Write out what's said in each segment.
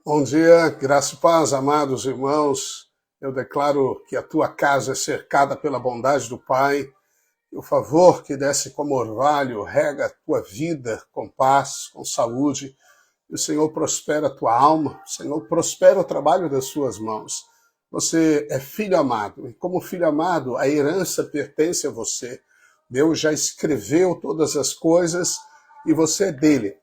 Bom dia, graça e paz, amados irmãos. Eu declaro que a tua casa é cercada pela bondade do Pai. E o favor que desce como orvalho rega a tua vida com paz, com saúde. E o Senhor prospera a tua alma, o Senhor prospera o trabalho das suas mãos. Você é filho amado, e como filho amado, a herança pertence a você. Deus já escreveu todas as coisas e você é dele,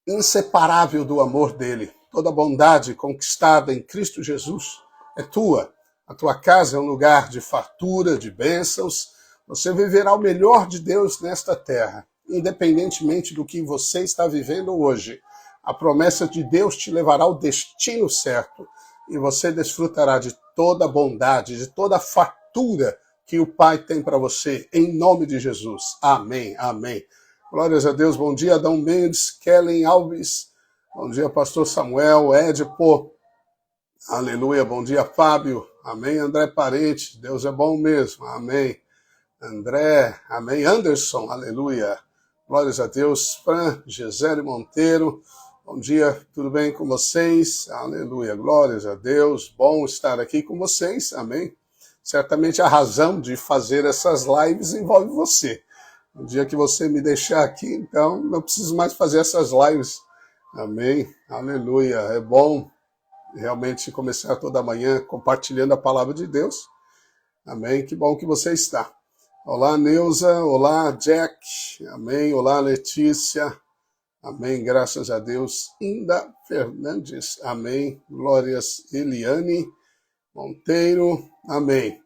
inseparável do amor dele. Toda a bondade conquistada em Cristo Jesus é tua. A tua casa é um lugar de fartura, de bênçãos. Você viverá o melhor de Deus nesta terra, independentemente do que você está vivendo hoje. A promessa de Deus te levará ao destino certo e você desfrutará de toda a bondade, de toda a fartura que o Pai tem para você, em nome de Jesus. Amém, amém. Glórias a Deus. Bom dia, Adão Mendes, Kellen Alves. Bom dia, pastor Samuel, Edipo. Aleluia. Bom dia, Fábio. Amém, André Parente. Deus é bom mesmo. Amém. André. Amém. Anderson. Aleluia. Glórias a Deus. Fran, Gisele Monteiro. Bom dia, tudo bem com vocês? Aleluia. Glórias a Deus. Bom estar aqui com vocês. Amém. Certamente a razão de fazer essas lives envolve você. No dia que você me deixar aqui, então, não preciso mais fazer essas lives. Amém. Aleluia. É bom realmente começar toda manhã compartilhando a palavra de Deus. Amém. Que bom que você está. Olá, Neuza. Olá, Jack. Amém. Olá, Letícia. Amém. Graças a Deus. Inda Fernandes. Amém. Glórias, Eliane Monteiro. Amém.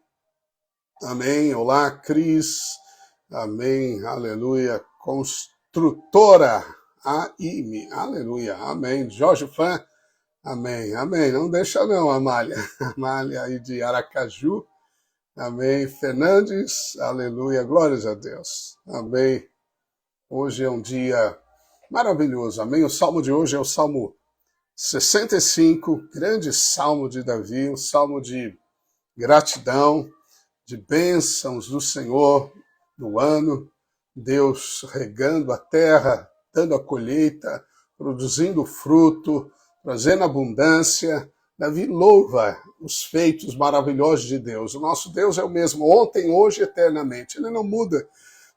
Amém. Olá, Cris. Amém. Aleluia. Construtora. AIME. Aleluia. Amém. Jorge Fã. Amém. Amém. Não deixa não, Amália. Amália aí de Aracaju. Amém. Fernandes. Aleluia. Glórias a Deus. Amém. Hoje é um dia maravilhoso. Amém. O salmo de hoje é o Salmo 65, grande salmo de Davi, um salmo de gratidão, de bênçãos do Senhor no ano, Deus regando a terra, dando a colheita, produzindo fruto, trazendo abundância. Davi louva os feitos maravilhosos de Deus. O nosso Deus é o mesmo ontem, hoje e eternamente. Ele não muda.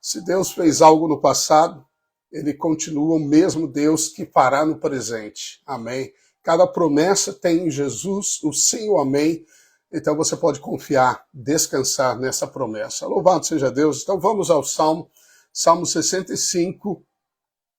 Se Deus fez algo no passado, ele continua o mesmo Deus que fará no presente. Amém. Cada promessa tem em Jesus o sim e o amém. Então você pode confiar, descansar nessa promessa. Louvado seja Deus. Então vamos ao Salmo. Salmo 65.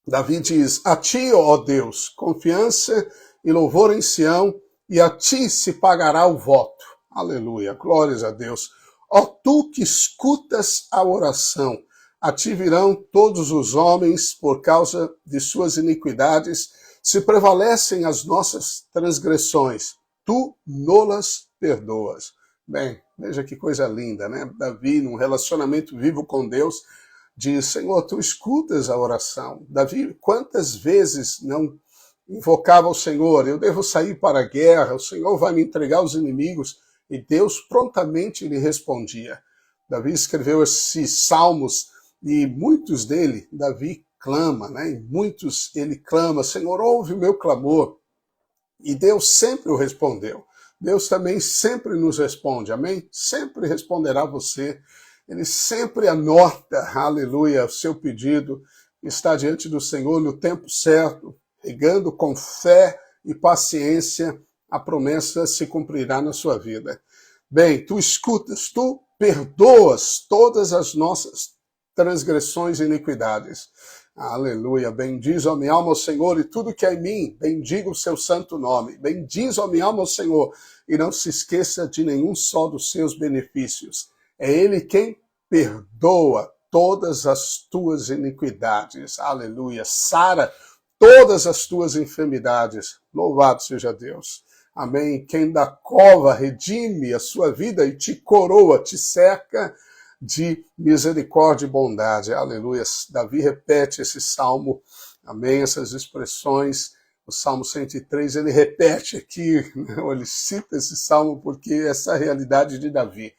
Davi diz: a ti, ó Deus, confiança e louvor em Sião, e a ti se pagará o voto. Aleluia. Glórias a Deus. Ó tu que escutas a oração, a ti virão todos os homens por causa de suas iniquidades, se prevalecem as nossas transgressões, tu nolas perdoas. Bem, veja que coisa linda, né? Davi, num relacionamento vivo com Deus, diz: Senhor, tu escutas a oração. Davi, quantas vezes não invocava o Senhor? Eu devo sair para a guerra, o Senhor vai me entregar aos inimigos. E Deus prontamente lhe respondia. Davi escreveu esses salmos e muitos dele, Davi clama, né? E muitos ele clama: Senhor, ouve o meu clamor. E Deus sempre o respondeu. Deus também sempre nos responde, amém? Sempre responderá a você. Ele sempre anota, aleluia, o seu pedido, está diante do Senhor no tempo certo, regando com fé e paciência, a promessa se cumprirá na sua vida. Bem, tu escutas, tu perdoas todas as nossas transgressões e iniquidades. Aleluia. Bendiz, ó minha alma, o Senhor, e tudo que é em mim, bendiga o seu santo nome. Bendiz, ó minha alma, o Senhor, e não se esqueça de nenhum só dos seus benefícios. É Ele quem perdoa todas as tuas iniquidades. Aleluia. Sara todas as tuas enfermidades. Louvado seja Deus. Amém. Quem da cova redime a sua vida e te coroa, te cerca de misericórdia e bondade. Aleluia. Davi repete esse salmo, amém, essas expressões. O Salmo 103, ele repete aqui, ele cita esse salmo porque essa é a realidade de Davi.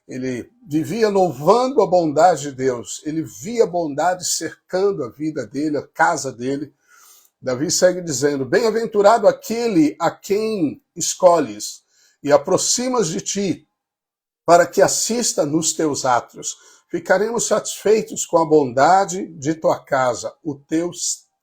Ele vivia louvando a bondade de Deus, ele via a bondade cercando a vida dele, a casa dele, Davi segue dizendo, bem-aventurado aquele a quem escolhes e aproximas de ti, para que assista nos teus atos. Ficaremos satisfeitos com a bondade de tua casa, o teu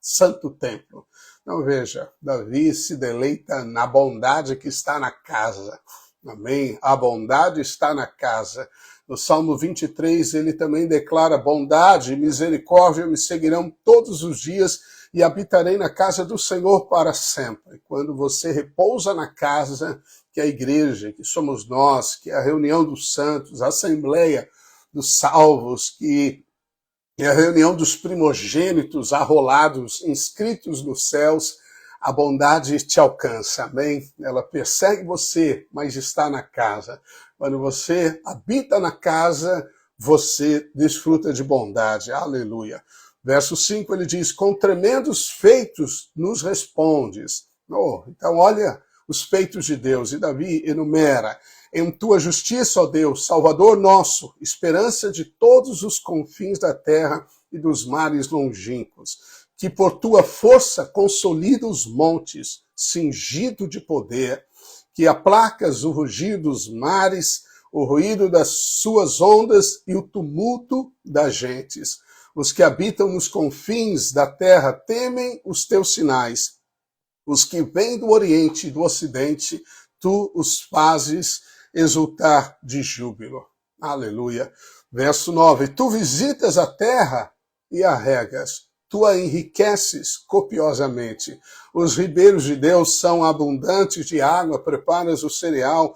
santo templo. Então veja, Davi se deleita na bondade que está na casa. Amém? A bondade está na casa. No Salmo 23, ele também declara, bondade e misericórdia me seguirão todos os dias e habitarei na casa do Senhor para sempre. Quando você repousa na casa, que é a igreja, que somos nós, que é a reunião dos santos, a assembleia dos salvos, que é a reunião dos primogênitos arrolados, inscritos nos céus, a bondade te alcança, amém? Ela persegue você, mas está na casa. Quando você habita na casa, você desfruta de bondade, aleluia. Verso 5 ele diz, com tremendos feitos nos respondes. Oh, então olha os feitos de Deus, e Davi enumera, em tua justiça, ó Deus, Salvador nosso, esperança de todos os confins da terra e dos mares longínquos, que por tua força consolida os montes, cingido de poder, que aplacas o rugir dos mares, o ruído das suas ondas e o tumulto das gentes. Os que habitam nos confins da terra temem os teus sinais. Os que vêm do Oriente e do Ocidente, tu os fazes exultar de júbilo. Aleluia. Verso 9. Tu visitas a terra e a regas. Tu a enriqueces copiosamente. Os ribeiros de Deus são abundantes de água, preparas o cereal,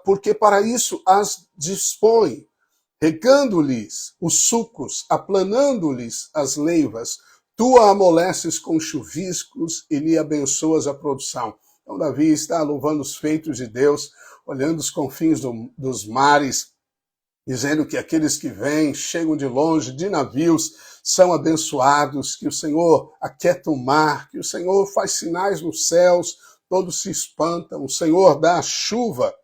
porque para isso as dispõe, regando-lhes os sucos, aplanando-lhes as leivas. Tu a amoleces com chuviscos e lhe abençoas a produção. Então Davi está louvando os feitos de Deus, olhando os confins dos mares, dizendo que aqueles que vêm, chegam de longe, de navios, são abençoados, que o Senhor aquieta o mar, que o Senhor faz sinais nos céus, todos se espantam, o Senhor dá a chuva,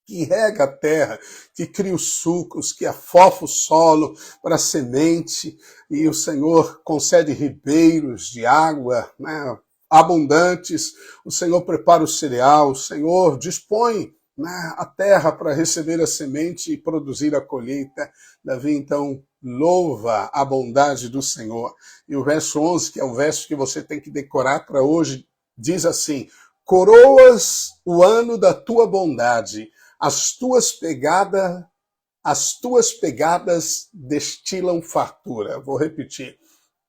que rega a terra, que cria os sucos, que afofa o solo para a semente, e o Senhor concede ribeiros de água, né, abundantes, o Senhor prepara o cereal, o Senhor dispõe, né, a terra para receber a semente e produzir a colheita. Davi, então, louva a bondade do Senhor. E o verso 11, que é o verso que você tem que decorar para hoje, diz assim, coroas o ano da tua bondade, as tuas pegadas destilam fartura. Vou repetir.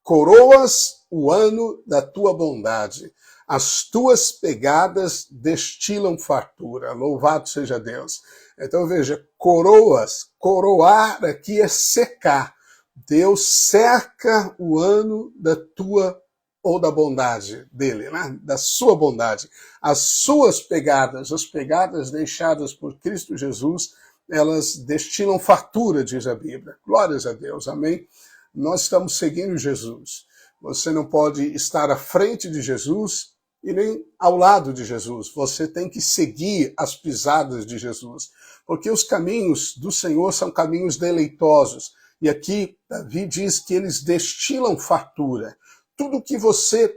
Coroas o ano da tua bondade. As tuas pegadas destilam fartura. Louvado seja Deus. Então veja, coroas, coroar aqui é secar. Deus cerca o ano da tua ou da bondade dele, né? Da sua bondade. As suas pegadas, as pegadas deixadas por Cristo Jesus, elas destilam fartura, diz a Bíblia. Glórias a Deus, amém? Nós estamos seguindo Jesus. Você não pode estar à frente de Jesus e nem ao lado de Jesus. Você tem que seguir as pisadas de Jesus, porque os caminhos do Senhor são caminhos deleitosos. E aqui Davi diz que eles destilam fartura. Tudo que você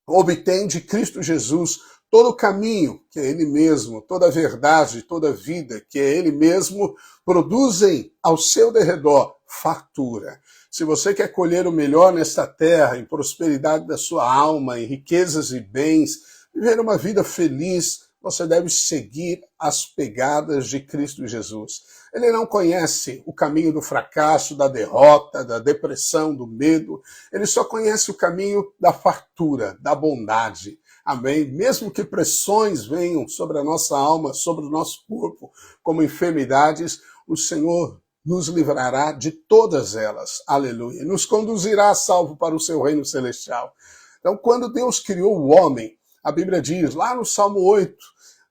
obtém de Cristo Jesus, todo o caminho, que é Ele mesmo, toda a verdade, toda a vida, que é Ele mesmo, produzem ao seu derredor fartura. Se você quer colher o melhor nesta terra, em prosperidade da sua alma, em riquezas e bens, viver uma vida feliz, você deve seguir as pegadas de Cristo Jesus. Ele não conhece o caminho do fracasso, da derrota, da depressão, do medo. Ele só conhece o caminho da fartura, da bondade. Amém? Mesmo que pressões venham sobre a nossa alma, sobre o nosso corpo, como enfermidades, o Senhor nos livrará de todas elas. Aleluia. Nos conduzirá salvo para o seu reino celestial. Então, quando Deus criou o homem, a Bíblia diz, lá no Salmo 8,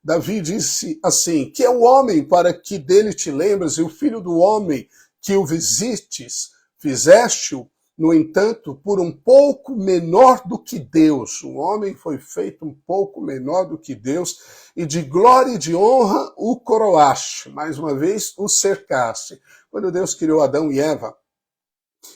Davi disse assim, que é o homem para que dele te lembres, e o filho do homem que o visites, fizeste-o, no entanto, por um pouco menor do que Deus. O homem foi feito um pouco menor do que Deus, e de glória e de honra o coroaste, mais uma vez o cercaste. Quando Deus criou Adão e Eva,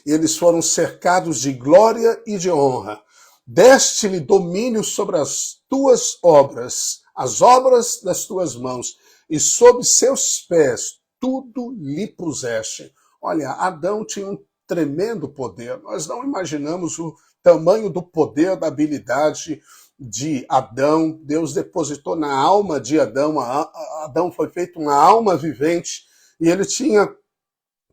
eles foram cercados de glória e de honra. deste-lhe domínio sobre as tuas obras, as obras das tuas mãos, e sob seus pés tudo lhe puseste. Olha, Adão tinha um tremendo poder. Nós não imaginamos o tamanho do poder, da habilidade de Adão. Deus depositou na alma de Adão. Adão foi feito uma alma vivente e ele tinha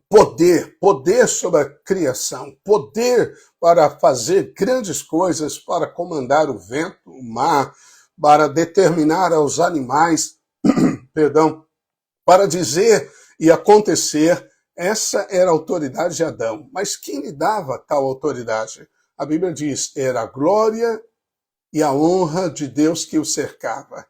poder sobre a criação, poder para fazer grandes coisas, para comandar o vento, o mar, para determinar aos animais, perdão, para dizer e acontecer. Essa era a autoridade de Adão. Mas quem lhe dava tal autoridade? A Bíblia diz, era a glória e a honra de Deus que o cercava.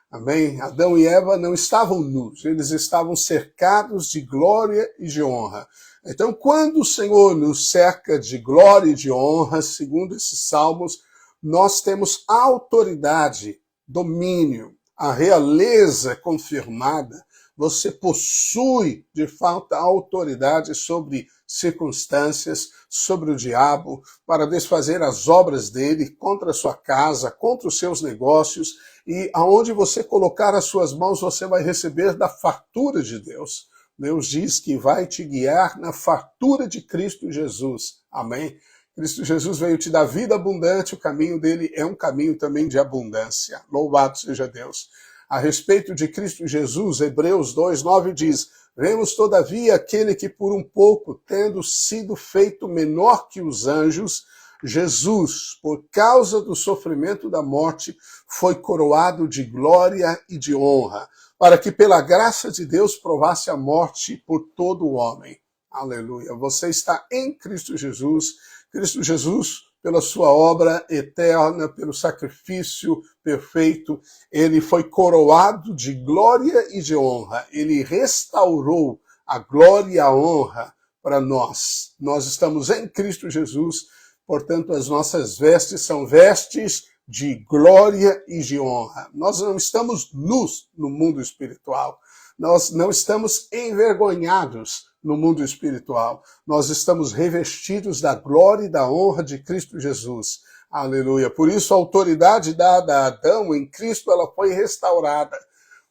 Amém? Adão e Eva não estavam nus, eles estavam cercados de glória e de honra. Então, quando o Senhor nos cerca de glória e de honra, segundo esses salmos, nós temos autoridade, domínio, a realeza confirmada. Você possui, de fato, a autoridade sobre circunstâncias, sobre o diabo, para desfazer as obras dele contra a sua casa, contra os seus negócios, e aonde você colocar as suas mãos, você vai receber da fartura de Deus. Deus diz que vai te guiar na fartura de Cristo Jesus. Amém? Cristo Jesus veio te dar vida abundante, o caminho dele é um caminho também de abundância. Louvado seja Deus. A respeito de Cristo Jesus, Hebreus 2:9 diz, vemos todavia aquele que por um pouco, tendo sido feito menor que os anjos, Jesus, por causa do sofrimento da morte, foi coroado de glória e de honra, para que pela graça de Deus provasse a morte por todo o homem. Aleluia. Você está em Cristo Jesus. Cristo Jesus, pela sua obra eterna, pelo sacrifício perfeito, ele foi coroado de glória e de honra. Ele restaurou a glória e a honra para nós. Nós estamos em Cristo Jesus, portanto, as nossas vestes são vestes de glória e de honra. Nós não estamos nus no mundo espiritual. Nós não estamos envergonhados no mundo espiritual. Nós estamos revestidos da glória e da honra de Cristo Jesus. Aleluia. Por isso a autoridade dada a Adão em Cristo, ela foi restaurada.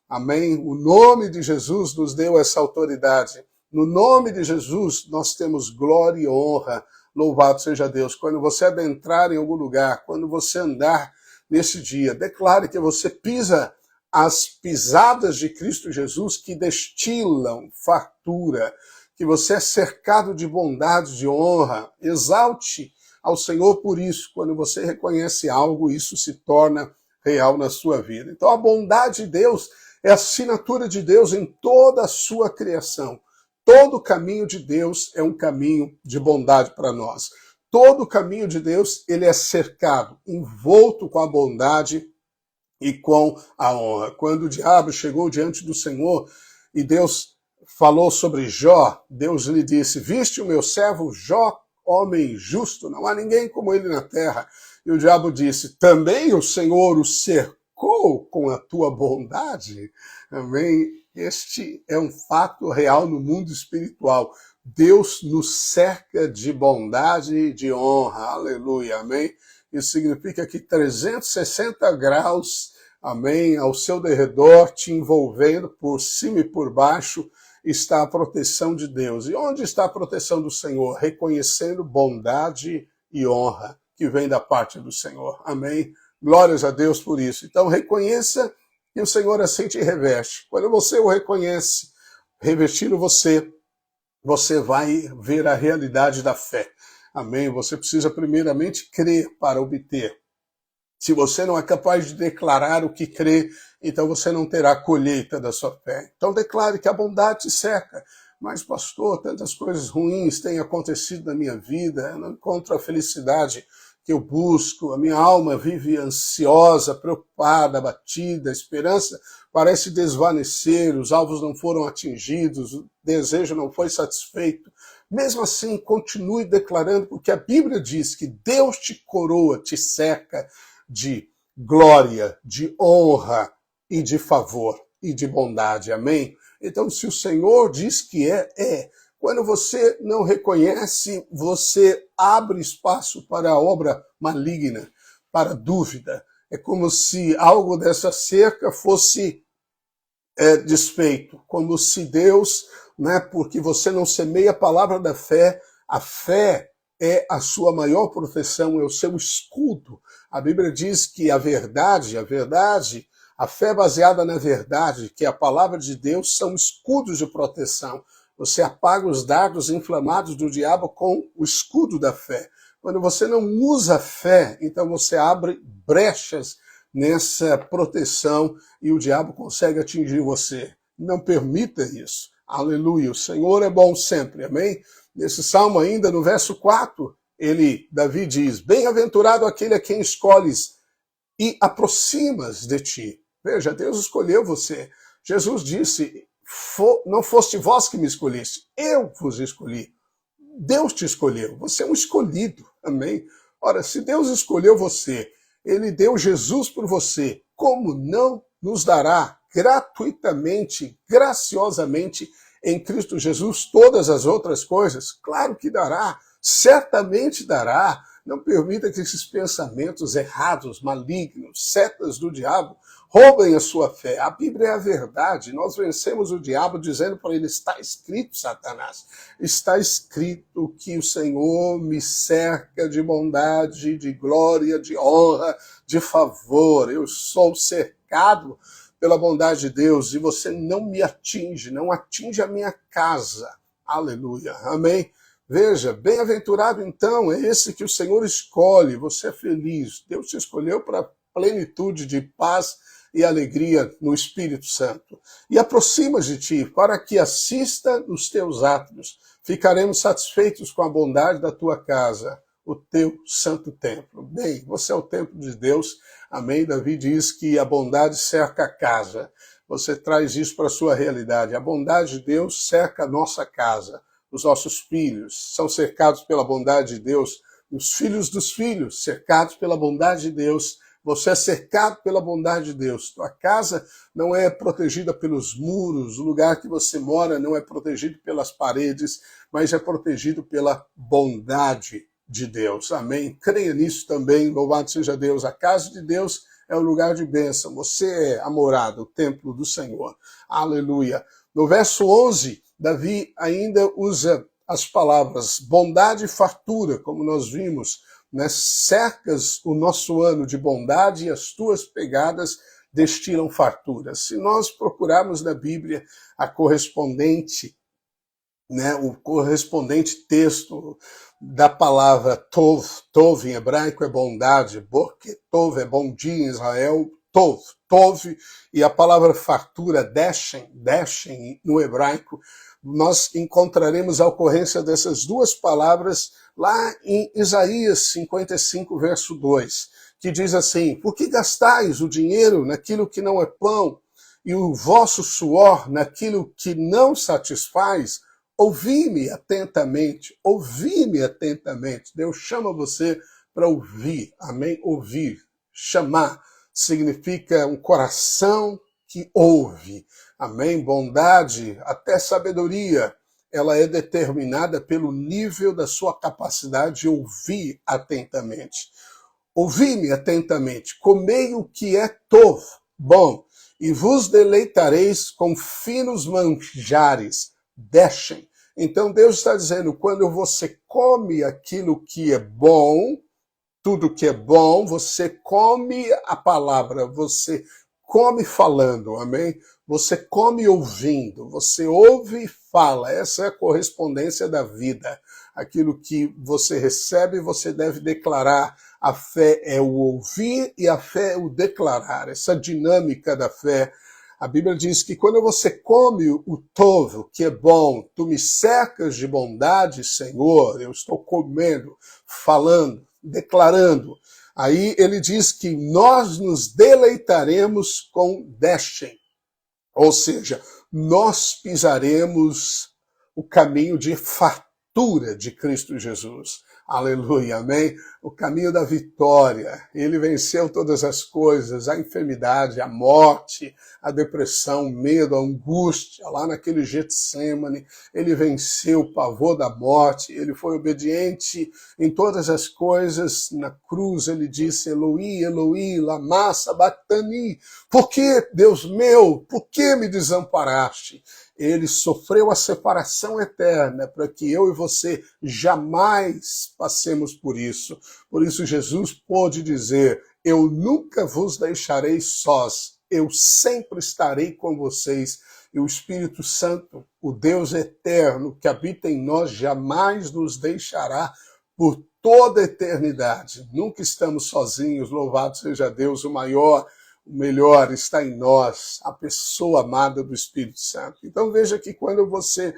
Amém? O nome de Jesus nos deu essa autoridade. No nome de Jesus nós temos glória e honra. Louvado seja Deus. Quando você adentrar em algum lugar, quando você andar nesse dia, declare que você pisa as pisadas de Cristo Jesus que destilam fartura, que você é cercado de bondade, de honra. Exalte ao Senhor por isso. Quando você reconhece algo, isso se torna real na sua vida. Então a bondade de Deus é a assinatura de Deus em toda a sua criação. Todo o caminho de Deus é um caminho de bondade para nós. Todo o caminho de Deus, ele é cercado, envolto com a bondade e com a honra. Quando o diabo chegou diante do Senhor e Deus falou sobre Jó, Deus lhe disse, viste o meu servo Jó, homem justo, não há ninguém como ele na terra. E o diabo disse, também o Senhor o cercou com a tua bondade. Amém? Este é um fato real no mundo espiritual. Deus nos cerca de bondade e de honra. Aleluia, amém? Isso significa que 360 graus, amém, ao seu derredor, te envolvendo por cima e por baixo, está a proteção de Deus. E onde está a proteção do Senhor? Reconhecendo bondade e honra que vem da parte do Senhor. Amém? Glórias a Deus por isso. Então reconheça que o Senhor assim te reveste. Quando você o reconhece, revestindo você, você vai ver a realidade da fé. Amém? Você precisa primeiramente crer para obter. Se você não é capaz de declarar o que crê, então você não terá colheita da sua fé. Então declare que a bondade te cerca. Mas, pastor, tantas coisas ruins têm acontecido na minha vida, eu não encontro a felicidade que eu busco, a minha alma vive ansiosa, preocupada, abatida, a esperança parece desvanecer, os alvos não foram atingidos, o desejo não foi satisfeito. Mesmo assim, continue declarando, porque a Bíblia diz que Deus te coroa, te cerca de glória, de honra e de favor e de bondade. Amém? Então, se o Senhor diz que é. Quando você não reconhece, você abre espaço para a obra maligna. para dúvida. É como se algo dessa cerca fosse desfeito, como se Deus, né, porque você não semeia a palavra da fé, a fé é a sua maior proteção, é o seu escudo. A Bíblia diz que a fé baseada na verdade, que é a palavra de Deus, são escudos de proteção. Você apaga os dardos inflamados do diabo com o escudo da fé. Quando você não usa a fé, então você abre brechas nessa proteção e o diabo consegue atingir você. Não permita isso. Aleluia. O Senhor é bom sempre. Amém? Nesse salmo ainda, no verso 4, Davi diz, bem-aventurado aquele a quem escolhes e aproximas de ti. Veja, Deus escolheu você. Jesus disse, não foste vós que me escolheste, eu vos escolhi. Deus te escolheu, você é um escolhido. Amém? Ora, se Deus escolheu você, Ele deu Jesus por você, como não nos dará gratuitamente, graciosamente, em Cristo Jesus, todas as outras coisas? Claro que dará, certamente dará. Não permita que esses pensamentos errados, malignos, setas do diabo, roubem a sua fé. A Bíblia é a verdade. Nós vencemos o diabo dizendo para ele, está escrito, Satanás, está escrito que o Senhor me cerca de bondade, de glória, de honra, de favor. Eu sou cercado pela bondade de Deus e você não me atinge, não atinge a minha casa. Aleluia. Amém? Veja, bem-aventurado então é esse que o Senhor escolhe, você é feliz. Deus te escolheu para plenitude de paz e alegria no Espírito Santo. E aproxima de ti para que assista os teus atos. Ficaremos satisfeitos com a bondade da tua casa, o teu santo templo. Bem, você é o templo de Deus. Amém? Davi diz que a bondade cerca a casa. Você traz isso para a sua realidade. A bondade de Deus cerca a nossa casa. Os nossos filhos são cercados pela bondade de Deus. Os filhos dos filhos, cercados pela bondade de Deus. Você é cercado pela bondade de Deus. Tua casa não é protegida pelos muros, o lugar que você mora não é protegido pelas paredes, mas é protegido pela bondade de Deus. Amém? Creia nisso também, louvado seja Deus. A casa de Deus é um lugar de bênção. Você é a morada, o templo do Senhor. Aleluia. No verso 11, Davi ainda usa as palavras bondade e fartura, como nós vimos, né? Cercas o nosso ano de bondade e as tuas pegadas destilam fartura. Se nós procurarmos na Bíblia a correspondente, né, o correspondente texto da palavra tov, tov em hebraico é bondade, porque tov é bom dia em Israel, tov, e a palavra fartura, deshem no hebraico, nós encontraremos a ocorrência dessas duas palavras lá em Isaías 55, verso 2, que diz assim, por que gastais o dinheiro naquilo que não é pão e o vosso suor naquilo que não satisfaz? Ouvi-me atentamente, Deus chama você para ouvir, amém? Ouvir, chamar, significa um coração que ouve, amém? Bondade, até sabedoria, ela é determinada pelo nível da sua capacidade de ouvir atentamente. Ouvi-me atentamente, comei o que é tov, bom, e vos deleitareis com finos manjares, deshem. Então Deus está dizendo, quando você come aquilo que é bom, tudo que é bom, você come a palavra, você come falando, amém? Você come ouvindo, você ouve e fala. Essa é a correspondência da vida. Aquilo que você recebe, você deve declarar. A fé é o ouvir e a fé é o declarar. Essa dinâmica da fé. A Bíblia diz que quando você come o tovo, que é bom, tu me cercas de bondade, Senhor, eu estou comendo, falando, declarando. Aí ele diz que nós nos deleitaremos com deshem, ou seja, nós pisaremos o caminho de fartura de Cristo Jesus. Aleluia, amém? O caminho da vitória. Ele venceu todas as coisas, a enfermidade, a morte, a depressão, o medo, a angústia, lá naquele Getsêmani. Ele venceu o pavor da morte, ele foi obediente em todas as coisas. Na cruz ele disse, Eloi, Eloi, lama sabachthani. Por que, Deus meu, por que me desamparaste? Ele sofreu a separação eterna para que eu e você jamais passemos por isso. Por isso Jesus pôde dizer, eu nunca vos deixarei sós, eu sempre estarei com vocês. E o Espírito Santo, o Deus eterno que habita em nós, jamais nos deixará por toda a eternidade. Nunca estamos sozinhos, louvado seja Deus, o maior, o melhor está em nós, a pessoa amada do Espírito Santo. Então veja que quando você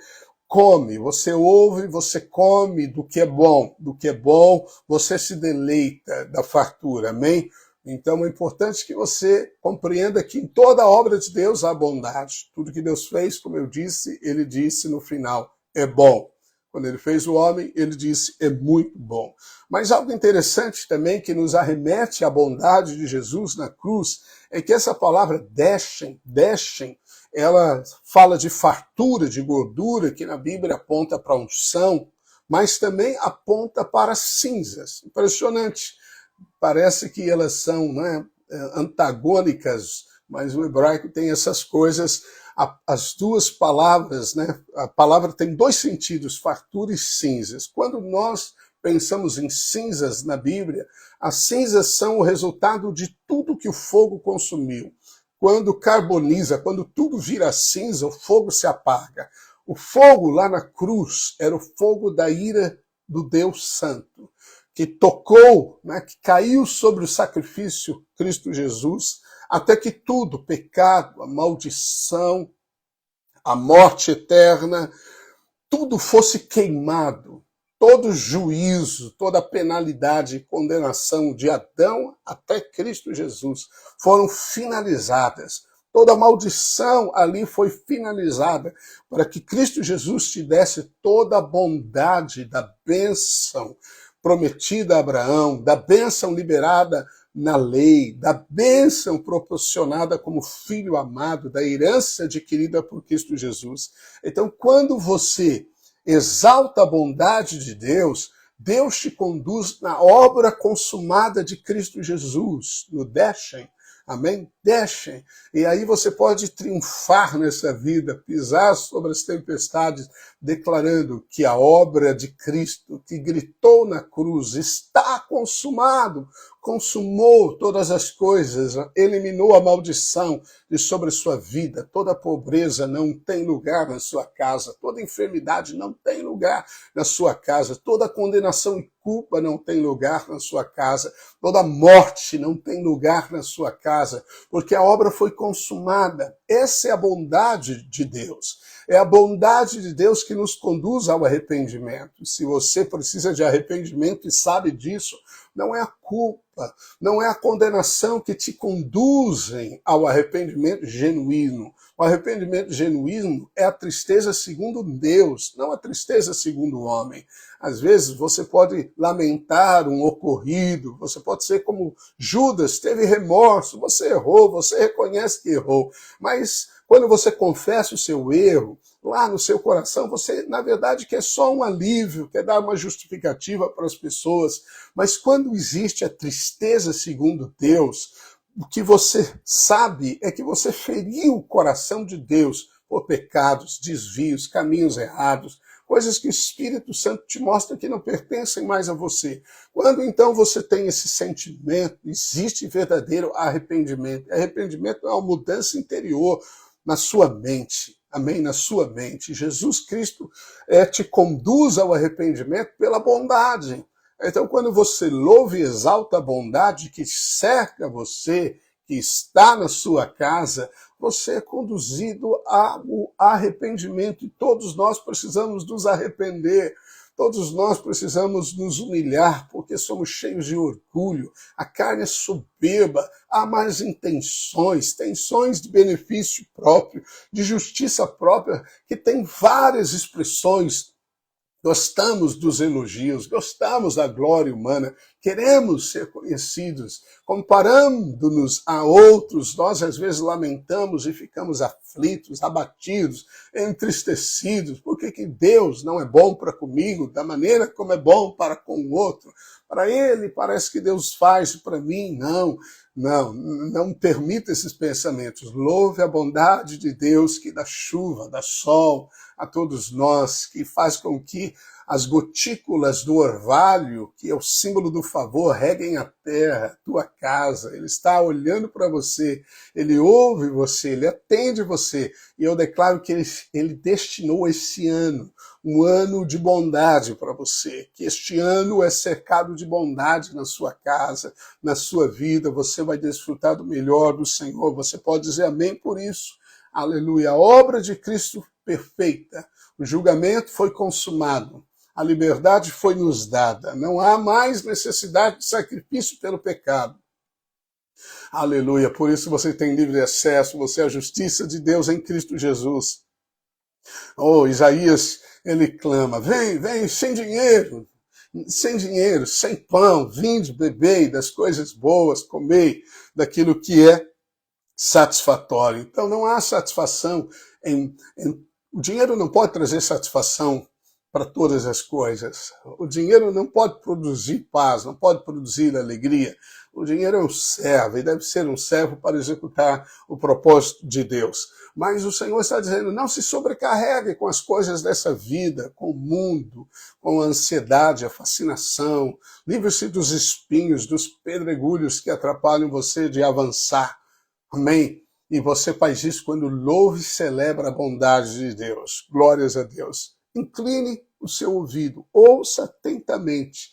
come, você ouve, você come do que é bom, você se deleita da fartura, amém? Então é importante que você compreenda que em toda a obra de Deus há bondade. Tudo que Deus fez, como eu disse, ele disse no final, é bom. Quando ele fez o homem, ele disse, é muito bom. Mas algo interessante também que nos arremete à bondade de Jesus na cruz, é que essa palavra descem, ela fala de fartura, de gordura, que na Bíblia aponta para unção, mas também aponta para cinzas. Impressionante. Parece que elas são, né, antagônicas, mas o hebraico tem essas coisas. As duas palavras, né? A palavra tem dois sentidos, fartura e cinzas. Quando nós pensamos em cinzas na Bíblia, as cinzas são o resultado de tudo que o fogo consumiu. Quando carboniza, quando tudo vira cinza, o fogo se apaga. O fogo lá na cruz era o fogo da ira do Deus Santo, que tocou, né, que caiu sobre o sacrifício Cristo Jesus, até que tudo, pecado, a maldição, a morte eterna, tudo fosse queimado, todo juízo, toda penalidade e condenação de Adão até Cristo Jesus foram finalizadas. Toda maldição ali foi finalizada para que Cristo Jesus te desse toda a bondade da bênção prometida a Abraão, da bênção liberada na lei, da bênção proporcionada como filho amado, da herança adquirida por Cristo Jesus. Então, quando você exalta a bondade de Deus, Deus te conduz na obra consumada de Cristo Jesus, no Deshem. Amém? Deshem. E aí você pode triunfar nessa vida, pisar sobre as tempestades, declarando que a obra de Cristo, que gritou na cruz, está consumado, consumou todas as coisas, eliminou a maldição de sobre a sua vida, toda pobreza não tem lugar na sua casa, toda enfermidade não tem lugar na sua casa, toda condenação e culpa não tem lugar na sua casa, toda morte não tem lugar na sua casa, porque a obra foi consumada. Essa é a bondade de Deus. É a bondade de Deus que nos conduz ao arrependimento. Se você precisa de arrependimento e sabe disso, não é a culpa, não é a condenação que te conduzem ao arrependimento genuíno. O arrependimento genuíno é a tristeza segundo Deus, não a tristeza segundo o homem. Às vezes você pode lamentar um ocorrido, você pode ser como Judas, teve remorso, você errou, você reconhece que errou, mas quando você confessa o seu erro, lá no seu coração, você, na verdade, quer só um alívio, quer dar uma justificativa para as pessoas. Mas quando existe a tristeza segundo Deus, o que você sabe é que você feriu o coração de Deus por pecados, desvios, caminhos errados, coisas que o Espírito Santo te mostra que não pertencem mais a você. Quando então você tem esse sentimento, existe verdadeiro arrependimento. Arrependimento é uma mudança interior na sua mente. Amém? Na sua mente. Jesus Cristo te conduz ao arrependimento pela bondade. Então, quando você louva e exalta a bondade que cerca você, que está na sua casa, você é conduzido ao arrependimento. E todos nós precisamos nos arrepender. Todos nós precisamos nos humilhar, porque somos cheios de orgulho, a carne é soberba, há mais intenções, tensões de benefício próprio, de justiça própria, que tem várias expressões Gostamos dos elogios, gostamos da glória humana, queremos ser conhecidos. Comparando-nos a outros, nós às vezes lamentamos e ficamos aflitos, abatidos, entristecidos. Por que Deus não é bom para comigo da maneira como é bom para com o outro? Para ele parece que Deus faz, para mim não. Não permita esses pensamentos. Louve a bondade de Deus que dá chuva, dá sol a todos nós, que faz com que as gotículas do orvalho, que é o símbolo do favor, reguem a terra, tua casa. Ele está olhando para você, ele ouve você, ele atende você. E eu declaro que ele destinou esse ano, um ano de bondade para você, que este ano é cercado de bondade na sua casa, na sua vida. Você vai desfrutar do melhor do Senhor. Você pode dizer amém por isso. Aleluia. A obra de Cristo perfeita. O julgamento foi consumado. A liberdade foi nos dada. Não há mais necessidade de sacrifício pelo pecado. Aleluia. Por isso você tem livre acesso. Você é a justiça de Deus em Cristo Jesus. Oh, Isaías, ele clama, vem, sem dinheiro, sem pão, vinde, bebei das coisas boas, comei daquilo que é satisfatório. Então não há satisfação o dinheiro não pode trazer satisfação para todas as coisas. O dinheiro não pode produzir paz, não pode produzir alegria. O dinheiro é um servo e deve ser um servo para executar o propósito de Deus. Mas o Senhor está dizendo, não se sobrecarregue com as coisas dessa vida, com o mundo, com a ansiedade, a fascinação. Livre-se dos espinhos, dos pedregulhos que atrapalham você de avançar. Amém? E você faz isso quando louva e celebra a bondade de Deus. Glórias a Deus. Incline o seu ouvido, ouça atentamente.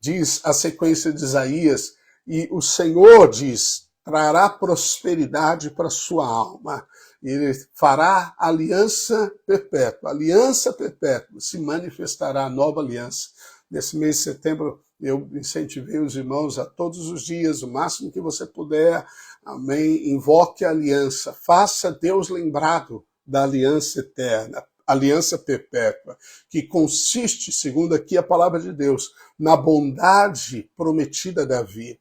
Diz a sequência de Isaías, e o Senhor diz, trará prosperidade para a sua alma. Ele fará aliança perpétua. Aliança perpétua. Se manifestará a nova aliança. Nesse mês de setembro, eu incentivei os irmãos a todos os dias, o máximo que você puder, amém, invoque a aliança. Faça Deus lembrado da aliança eterna, aliança perpétua, que consiste, segundo aqui a palavra de Deus, na bondade prometida a Davi.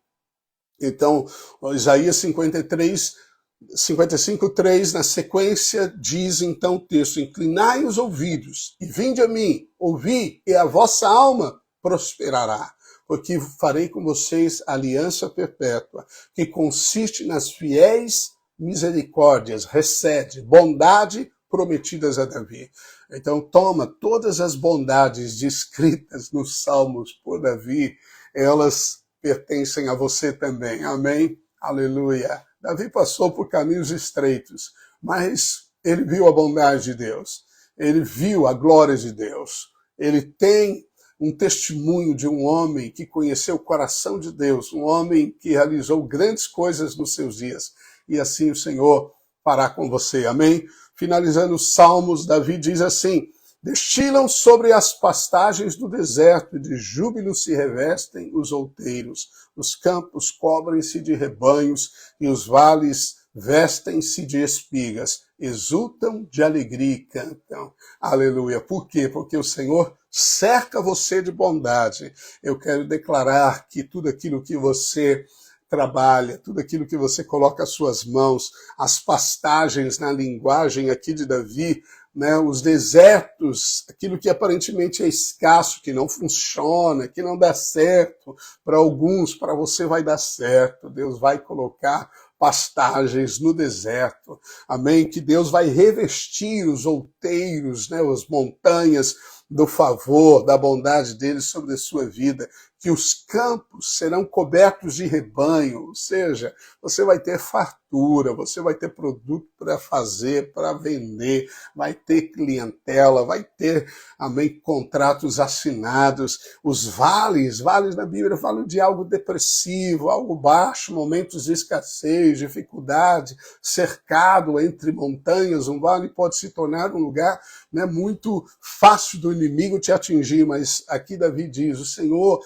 Então, Isaías 55:3, na sequência, diz então o texto, inclinai os ouvidos e vinde a mim, ouvi, e a vossa alma prosperará, porque farei com vocês aliança perpétua, que consiste nas fiéis misericórdias, recebe, bondade prometidas a Davi. Então toma todas as bondades descritas nos Salmos por Davi, elas pertencem a você também. Amém? Aleluia. Davi passou por caminhos estreitos, mas ele viu a bondade de Deus. Ele viu a glória de Deus. Ele tem um testemunho de um homem que conheceu o coração de Deus, um homem que realizou grandes coisas nos seus dias. E assim o Senhor fará com você. Amém? Finalizando os Salmos, Davi diz assim, destilam sobre as pastagens do deserto, e de júbilo se revestem os outeiros. Os campos cobrem-se de rebanhos, e os vales vestem-se de espigas. Exultam de alegria e cantam. Aleluia. Por quê? Porque o Senhor cerca você de bondade. Eu quero declarar que tudo aquilo que você trabalha, tudo aquilo que você coloca às suas mãos, as pastagens na linguagem aqui de Davi, né, os desertos, aquilo que aparentemente é escasso, que não funciona, que não dá certo, para alguns, para você vai dar certo. Deus vai colocar pastagens no deserto. Amém? Que Deus vai revestir os outeiros, né, as montanhas do favor, da bondade dele sobre a sua vida, que os campos serão cobertos de rebanho, ou seja, você vai ter fartura, você vai ter produto para fazer, para vender, vai ter clientela, vai ter, amém, contratos assinados. Os vales na Bíblia falam de algo depressivo, algo baixo, momentos de escassez, dificuldade, cercado entre montanhas. Um vale pode se tornar um lugar, né, muito fácil do inimigo te atingir, mas aqui Davi diz, o Senhor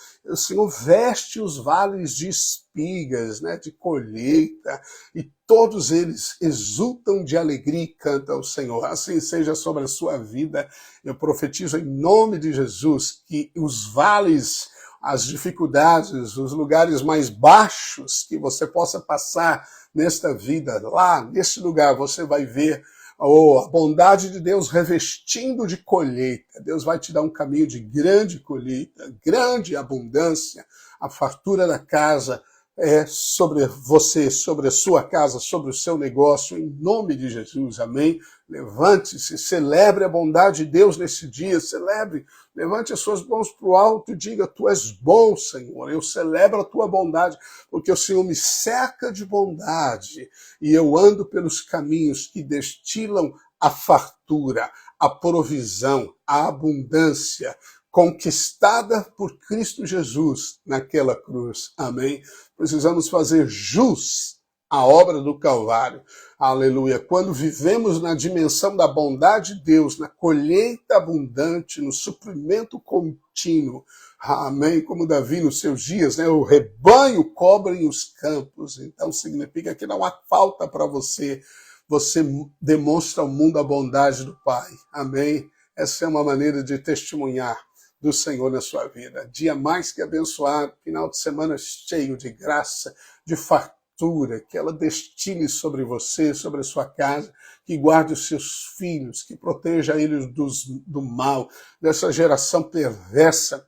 veste os vales de espigas, né, de colheita, e todos eles exultam de alegria e cantam ao Senhor. Assim seja sobre a sua vida. Eu profetizo em nome de Jesus que os vales, as dificuldades, os lugares mais baixos que você possa passar nesta vida, lá nesse lugar você vai ver a bondade de Deus revestindo de colheita. Deus vai te dar um caminho de grande colheita, grande abundância. A fartura da casa é sobre você, sobre a sua casa, sobre o seu negócio, em nome de Jesus, amém? Levante-se, celebre a bondade de Deus nesse dia, celebre, levante as suas mãos para o alto e diga: tu és bom, Senhor, eu celebro a tua bondade, porque o Senhor me cerca de bondade e eu ando pelos caminhos que destilam a fartura, a provisão, a abundância, conquistada por Cristo Jesus naquela cruz. Amém? Precisamos fazer jus à obra do Calvário. Aleluia. Quando vivemos na dimensão da bondade de Deus, na colheita abundante, no suprimento contínuo, amém? Como Davi nos seus dias, né? O rebanho cobre os campos. Então significa que não há falta para você. Você demonstra ao mundo a bondade do Pai. Amém? Essa é uma maneira de testemunhar do Senhor na sua vida. Dia mais que abençoado, final de semana cheio de graça, de fartura, que ela destile sobre você, sobre a sua casa, que guarde os seus filhos, que proteja eles do mal, dessa geração perversa,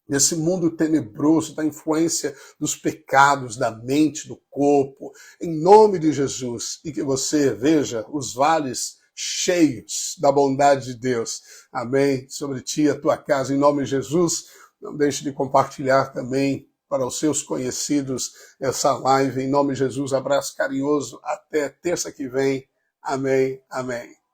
desse mundo tenebroso, da influência dos pecados, da mente, do corpo, em nome de Jesus, e que você veja os vales cheios da bondade de Deus. Amém? Sobre ti e a tua casa, em nome de Jesus. Não deixe de compartilhar também para os seus conhecidos essa live. Em nome de Jesus, abraço carinhoso. Até terça que vem. Amém. Amém.